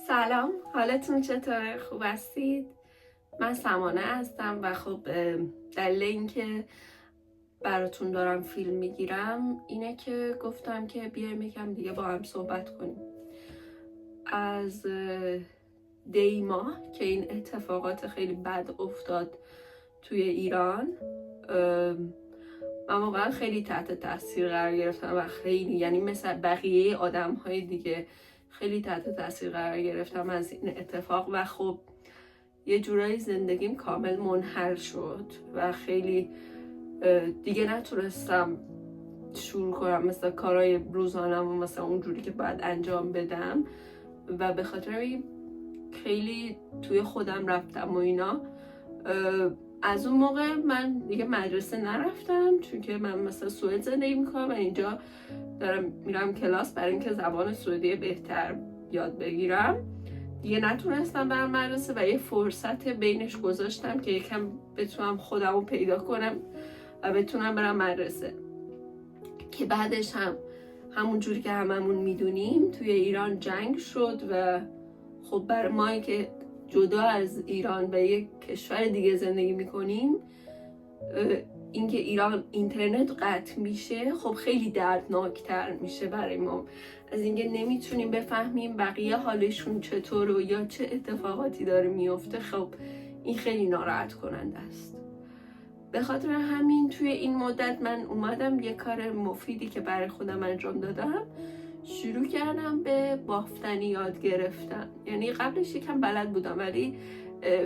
سلام، حالتون چطوره؟ خوب هستید؟ من سمانه هستم و خب دلیل اینکه براتون دارم فیلم میگیرم اینه که گفتم که بیایم یکم دیگه با هم صحبت کنیم از دی ماه که این اتفاقات خیلی بد افتاد توی ایران. من واقعا خیلی تحت تاثیر قرار گرفتم و خیلی، یعنی مثل بقیه آدم های دیگه خیلی تحت تاثیر قرار گرفتم از این اتفاق و خب یه جورایی زندگیم کامل منحل شد و خیلی دیگه نتونستم شروع کنم مثل کارهای روزانم و مثل اونجوری که باید انجام بدم و به خاطر خیلی توی خودم رفتم و اینا. از اون موقع من دیگه مدرسه نرفتم چون که من مثلا سوئد زندگی میکنم و اینجا دارم میرم کلاس برای اینکه زبان سوئدی بهتر یاد بگیرم. دیگه نتونستم برم مدرسه و یه فرصت بینش گذاشتم که یکم بتونم خودم رو پیدا کنم و بتونم برم مدرسه، که بعدش همون جوری که هممون میدونیم توی ایران جنگ شد و خب برای ما که جدا از ایران به یک کشور دیگه زندگی میکنیم، اینکه ایران اینترنت قطع میشه خب خیلی دردناکتر میشه برای ما از اینکه نمیتونیم بفهمیم بقیه حالشون چطور و یا چه اتفاقاتی داره میفته. خب این خیلی ناراحت کننده است. به خاطر همین توی این مدت من اومدم یه کار مفیدی که برای خودم انجام دادم، شروع کردم به بافتنی یاد گرفتن. یعنی قبلش یکم بلد بودم ولی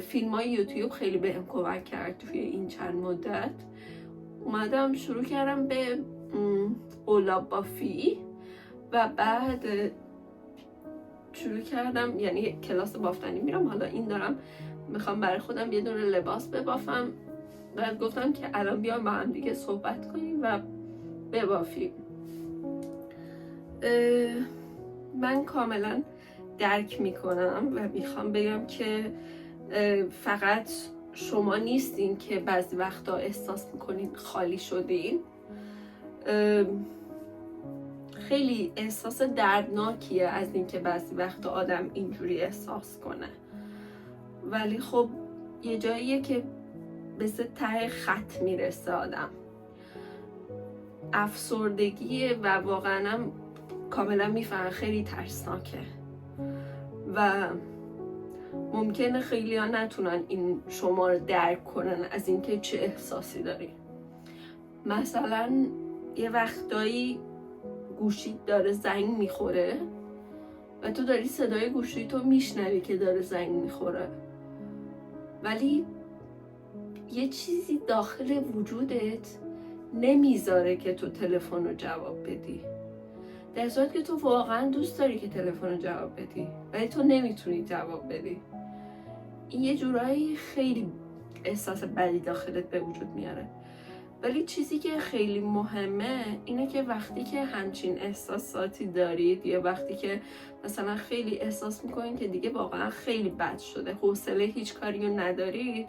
فیلم های یوتیوب خیلی بهم کمک کرد توی این چند مدت. اومدم شروع کردم به قلاب بافی و بعد شروع کردم، یعنی کلاس بافتنی میرم. حالا این دارم میخوام برای خودم یه دونه لباس ببافم و گفتم که الان بیام با هم دیگه صحبت کنیم و ببافیم. من کاملا درک میکنم و میخوام بگم که فقط شما نیستین که بعضی وقتا احساس میکنین خالی شدین. خیلی احساس دردناکیه از اینکه بعضی وقتا آدم اینجوری احساس کنه، ولی خب یه جاییه که مثل ته خط میرسه آدم. افسردگیه و واقعا کاملا میفهمم خیلی ترسناکه و ممکنه خیلی ها نتونن این شما رو درک کنن از اینکه چه احساسی داری. مثلا یه وقتایی گوشیت داره زنگ میخوره و تو داری صدای گوشی تو میشنوی که داره زنگ میخوره، ولی یه چیزی داخل وجودت نمیذاره که تو تلفن رو جواب بدی، در صورتی که تو واقعا دوست داری که تلفن رو جواب بدی ولی تو نمیتونی جواب بدی. این یه جورایی خیلی احساس بدی داخلت به وجود میاره. ولی چیزی که خیلی مهمه اینه که وقتی که همچین احساساتی دارید یا وقتی که مثلا خیلی احساس میکنین که دیگه واقعا خیلی بد شده، حوصله هیچ کاری رو ندارید،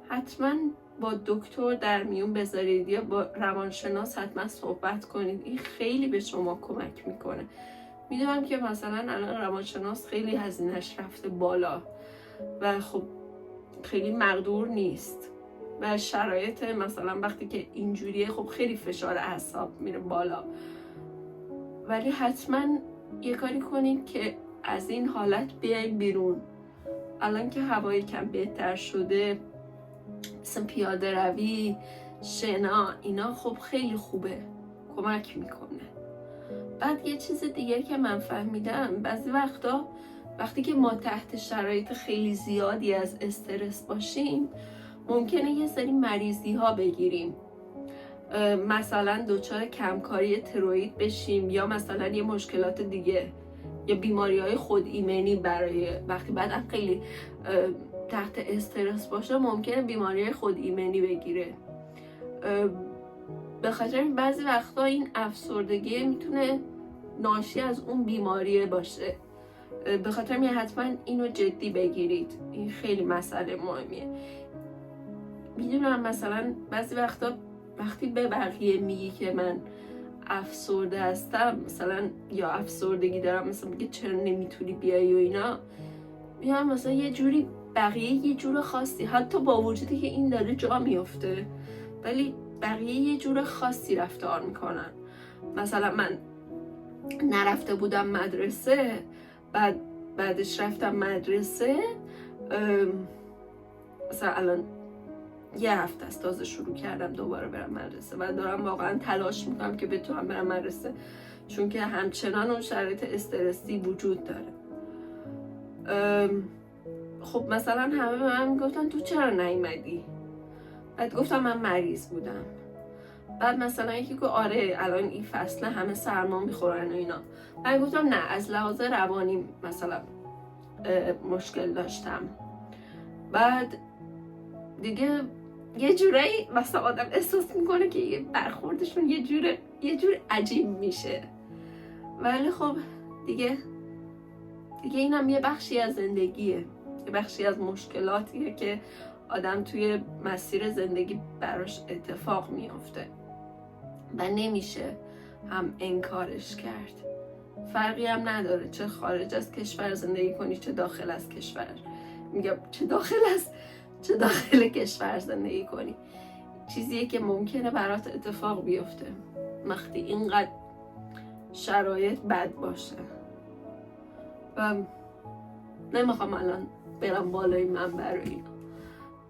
حتما با دکتر در میون بذارید یا با روانشناس حتما صحبت کنید. این خیلی به شما کمک میکنه. میدونم که مثلا الان روانشناس خیلی هزینه‌اش رفته بالا و خب خیلی مقدور نیست و شرایط مثلا وقتی که اینجوریه خب خیلی فشار اعصاب میره بالا، ولی حتما یه کاری کنید که از این حالت بیاین بیرون. الان که هوای کم بهتر شده، مثلا پیاده روی، شنا، اینا خب خیلی خوبه، کمک میکنه. بعد یه چیز دیگه که من فهمیدم، بعضی وقتا وقتی که ما تحت شرایط خیلی زیادی از استرس باشیم ممکنه یه سری مریضی ها بگیریم، مثلا دچار کمکاری تروئید بشیم یا مثلا یه مشکلات دیگه یا بیماری های خود ایمنی. برای وقتی بعدم خیلی تحت استرس باشه ممکنه بیماری خود ایمنی بگیره. به خاطر بعضی وقتا این افسردگی میتونه ناشی از اون بیماریه باشه. به خاطر میگه حتما اینو جدی بگیرید، این خیلی مسئله مهمیه. میدونم مثلا بعضی وقتا وقتی به بقیه میگی که من افسرده هستم مثلا یا افسردگی دارم، مثلا میگه چرا نمیتونی بیای و اینا، میام مثلا یه جوری بقیه یه جور خاصی، حتی با وجودی که این داره جا میفته ولی بقیه یه جور خاصی رفتار میکنن. مثلا من نرفته بودم مدرسه، بعدش رفتم مدرسه، مثلا الان یه هفته است تازه شروع کردم دوباره برم مدرسه و دارم واقعا تلاش میکنم که بتونم برم مدرسه، چون که همچنان اون شرایط استرسی وجود داره. خب مثلا همه به من میگفتن تو چرا نیومدی؟ بعد گفتم من مریض بودم. بعد مثلا یکی گفت آره الان این فصل همه سرما میخورن و اینا. من گفتم نه، از لحاظ روانی مثلا مشکل داشتم. بعد دیگه یه جورایی مثلا آدم احساس میکنه که یه برخوردشون یه جور عجیب میشه، ولی خب دیگه اینم یه بخشی از زندگیه، یه بخشی از مشکلاتیه که آدم توی مسیر زندگی براش اتفاق میافته و نمیشه هم انکارش کرد. فرقی هم نداره چه خارج از کشور زندگی کنی چه داخل از کشور، میگم چه داخل کشور زندگی کنی، چیزیه که ممکنه برات اتفاق بیفته وقتی اینقدر شرایط بد باشه. و نمیخوام الان برم بالای منبر و اینا،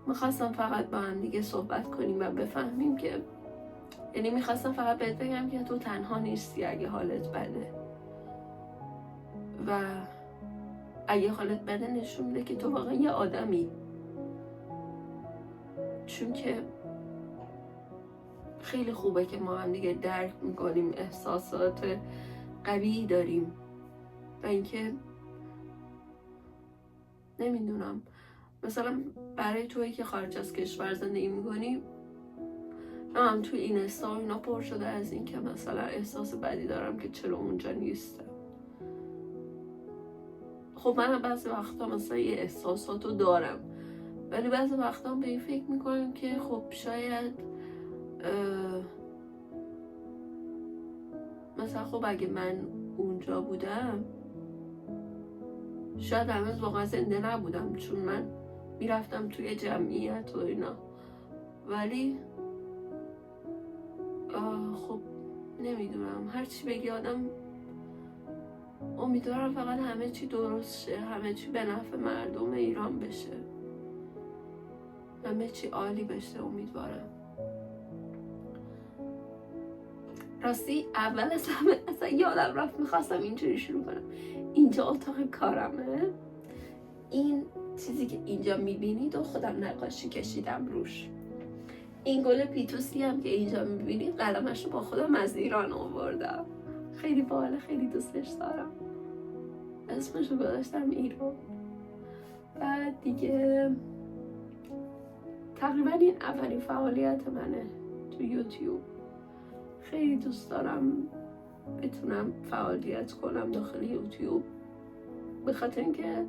میخواستم فقط با هم دیگه صحبت کنیم و بفهمیم که، یعنی میخواستم فقط بهت بگم که تو تنها نیستی اگه حالت بده، و اگه حالت بده نشون میده که تو واقعا یه آدمی، چون که خیلی خوبه که ما هم دیگه درک میکنیم، احساسات قوی داریم و اینکه نمیدونم مثلا برای تویی که خارج از کشور زندگی میکنی، هم توی این استا اینا پر شده از این که مثلا احساس بدی دارم که چرا اونجا نیستم. خب من بعضی وقتا مثلا یه احساساتو دارم، ولی بعضی وقتا به این فکر میکنم که خب شاید مثلا خب اگه من اونجا بودم شاید هنوز واقعا زنده نبودم، چون من میرفتم توی جمعیت و اینا، ولی خب نمیدونم، هرچی بگی آدم امیدوارم فقط همه چی درست شه، همه چی به نفع مردم ایران بشه، همه چی عالی بشه امیدوارم. راستی اول از همه اصلا یادم رفت میخواستم اینجوری شروع کنم، اینجا اتاق کارمه، این چیزی که اینجا میبینید و خودم نقاشی کشیدم روش. این گل پیتوسی هم که اینجا میبینید قلمش رو با خودم از ایران آوردم، خیلی باحاله، خیلی دوستش دارم، اسمش رو گذاشتم ایران. بعد دیگه تقریبا این اولین فعالیت منه تو یوتیوب، خیلی دوست دارم بتونم فعالیت کنم داخل یوتیوب، به خاطر اینکه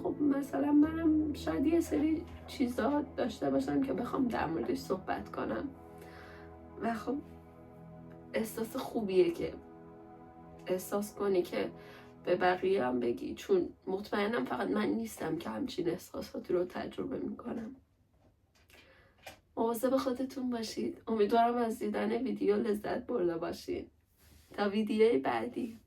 خب مثلا منم شاید یه سری چیزا داشته باشم که بخوام در موردش صحبت کنم و خب احساس خوبیه که احساس کنی که به بقیه هم بگی، چون مطمئنم فقط من نیستم که همچین احساساتی رو تجربه میکنم. مواظب خودتون باشید، امیدوارم از دیدن ویدیو لذت برده باشید. تا ویدیوی بعدی.